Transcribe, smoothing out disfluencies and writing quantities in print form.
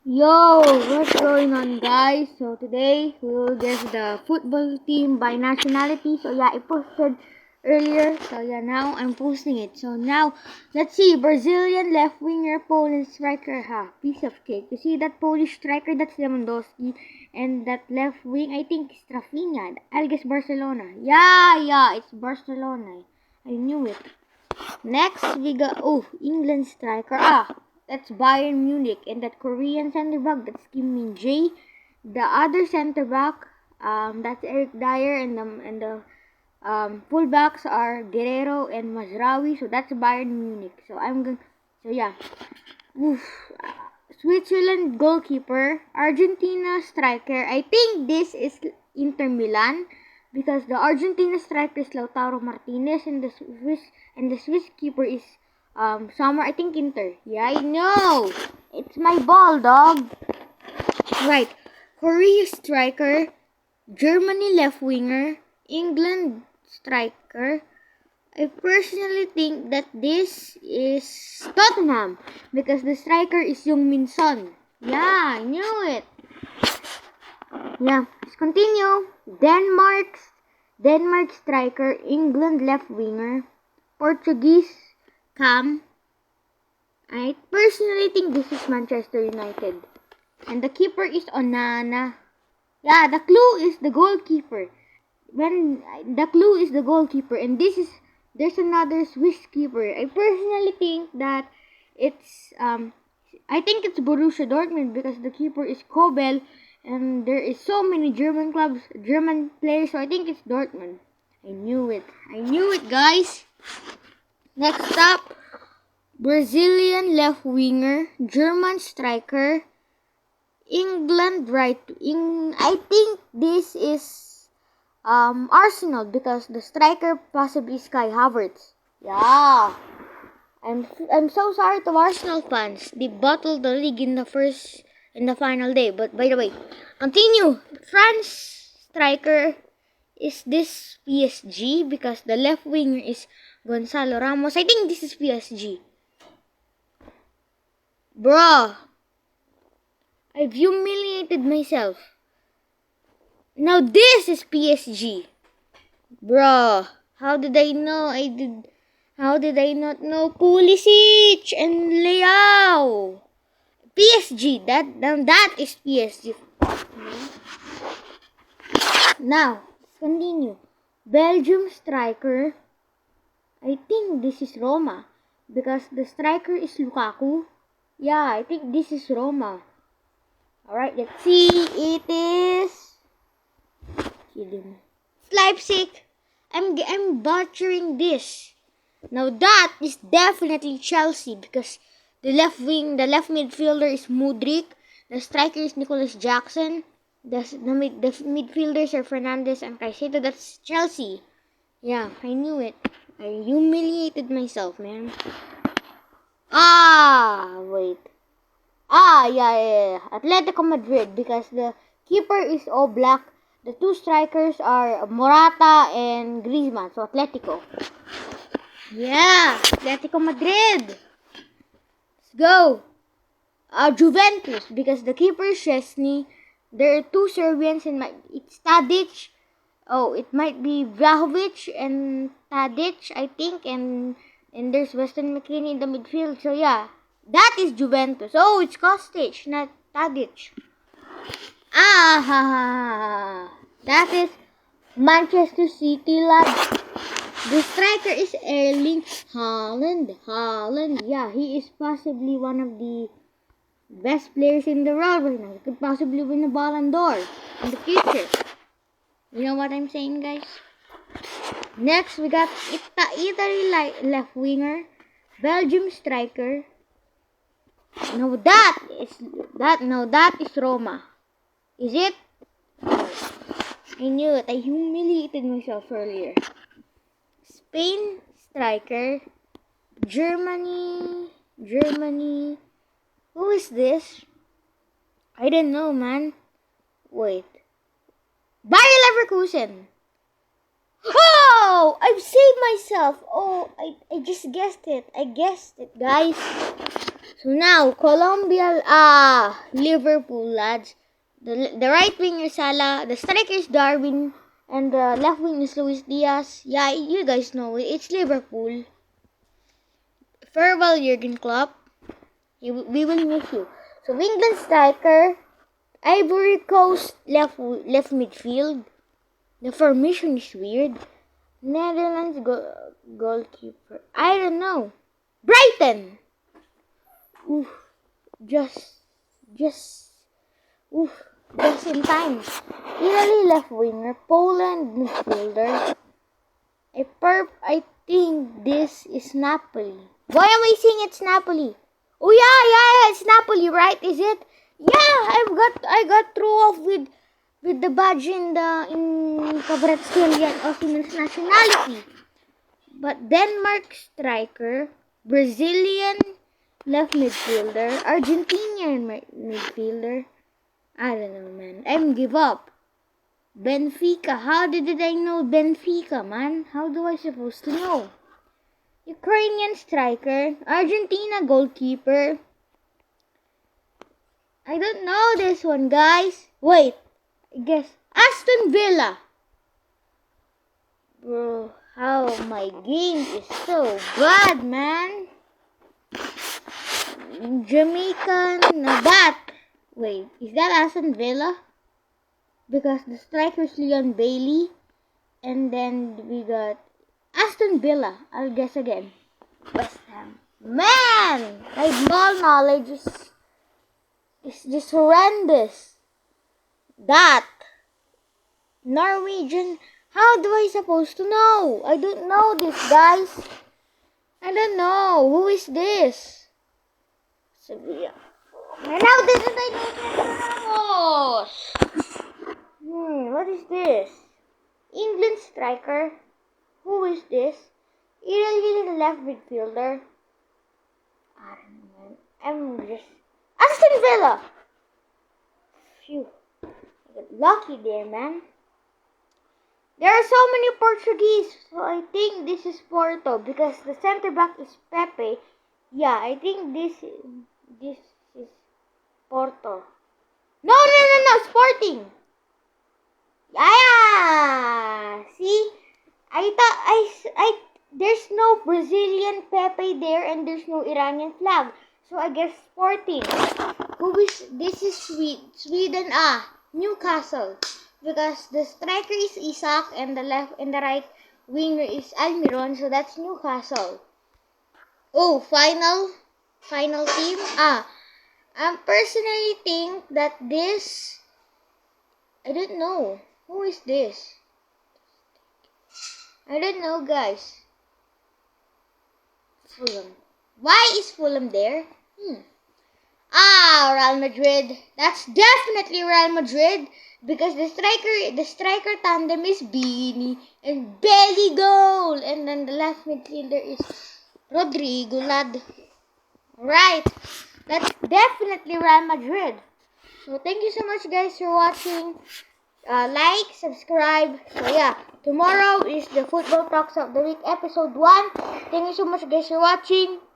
Yo, what's going on, guys? So today we will guess the football team by nationality. So yeah, I posted earlier. So yeah, now I'm posting it. So now let's see. Brazilian left winger, Polish striker. Piece of cake. You see that Polish striker? That's Lewandowski, and that left wing, I think, is Rafinha. I'll guess Barcelona. Yeah, it's Barcelona. I knew it. Next, we got, England striker. That's Bayern Munich. And that Korean center back, that's Kim Min Jae. The other center back, that's Eric Dyer. And the fullbacks are Guerrero and Mazraoui. So that's Bayern Munich. So yeah. Oof. Switzerland goalkeeper, Argentina striker. I think this is Inter Milan because the Argentina striker is Lautaro Martinez and the Swiss keeper is Sommer. I think Inter. Yeah, I know. It's my ball, dog. Right. Korea striker, Germany left winger, England striker. I personally think that this is Tottenham because the striker is Heung-min Son. Yeah, I knew it. Yeah, let's continue. Denmark striker, England left winger, Portuguese Cam. I personally think this is Manchester United. And the keeper is Onana. Yeah, the clue is the goalkeeper. And there's another Swiss keeper. I personally think that it's Borussia Dortmund because the keeper is Kobel and there is so many German players, so I think it's Dortmund. I knew it, guys. Next up, Brazilian left winger, German striker, England right wing. I think this is Arsenal because the striker possibly is Kai Havertz. Yeah. I'm so sorry to Arsenal fans. They bottled the league in the final day. But by the way, continue. France striker is this PSG because the left winger is Gonzalo Ramos. I think this is PSG. Bruh. I've humiliated myself. Now this is PSG. Bruh. How did I not know Pulisic and Leao? PSG. That is PSG. Now, let's continue. Belgium striker. I think this is Roma because the striker is Lukaku. Yeah, I think this is Roma. Alright, let's see. It is Leipzig. I'm butchering this. Now that is definitely Chelsea because the left midfielder is Mudryk, the striker is Nicholas Jackson, the midfielders are Fernandes and Caicedo. That's Chelsea. Yeah, I knew it. I humiliated myself, man. Wait. Yeah. Atletico Madrid because the keeper is all black. The two strikers are Morata and Griezmann. So Atletico. Yeah, Atletico Madrid. Let's go. Juventus because the keeper is Szczesny. There are two Serbians and it's Tadic. It might be Vlahovic and Tadic, I think, and there's Weston McKennie in the midfield. So yeah, that is Juventus. It's Kostic, not Tadic. That is Manchester City, lads. The striker is Erling Haaland. Yeah, he is possibly one of the best players in the world right now. He could possibly win a Ballon d'Or in the future. You know what I'm saying, guys? Next, we got Italy left winger, Belgium striker. No, that is Roma. Is it? I knew it. I humiliated myself earlier. Spain striker, Germany. Who is this? I don't know, man. Wait. Bayer Leverkusen. I've saved myself. I just guessed it. I guessed it, guys. So now, Liverpool, lads. The right wing is Salah, the striker is Darwin, and the left wing is Luis Diaz. Yeah, you guys know it. It's Liverpool. Farewell, Jurgen Klopp. We will miss you. So England striker, Ivory Coast left midfield. The formation is weird. Netherlands goalkeeper. I don't know. Brighton. Oof. Just in time. Italy left winger. Poland midfielder. I think this is Napoli. Why am I saying it's Napoli? Oh yeah, it's Napoli, right? Is it? Yeah, I got thrown off with the badge in Kvaratskhelia and Osimhen's nationality. But Denmark striker, Brazilian left midfielder, Argentinian midfielder. I don't know, man. I'm give up. Benfica. How did I know Benfica, man? How do I supposed to know? Ukrainian striker, Argentina goalkeeper. I don't know this one, guys. Wait, I guess Aston Villa. Bro, how my game is so bad, man. Jamaican bat. Wait, is that Aston Villa? Because the striker is Leon Bailey. And then we got Aston Villa. I'll guess again. West Ham. Man! My ball knowledge is just horrendous. That. Norwegian. How do I supposed to know? I don't know this, guys. I don't know. Who is this? Sevilla. And how didn't I know this? What is this? England striker. Who is this? Italy left midfielder. I don't know. I'm just Aston Villa. Phew. I got lucky there, man. There are so many Portuguese, so I think this is Porto because the center back is Pepe. Yeah, I think this is Porto. No, Sporting. Yeah. See, I thought there's no Brazilian Pepe there and there's no Iranian flag, so I guess Sporting. This is Sweden. Newcastle. Because the striker is Isak and the right winger is Almiron, so that's Newcastle. Oh, final team. I personally think that this. I don't know. Who is this? I don't know, guys. Fulham. Why is Fulham there? Real Madrid. That's definitely Real Madrid. Because the striker tandem is Beanie and Belly goal. And then the left midfielder is Rodrigo, lad. Right. That's definitely Real Madrid. So thank you so much, guys, for watching. Like, subscribe. So yeah, tomorrow is the Football Talks of the Week episode 1. Thank you so much, guys, for watching. Peace.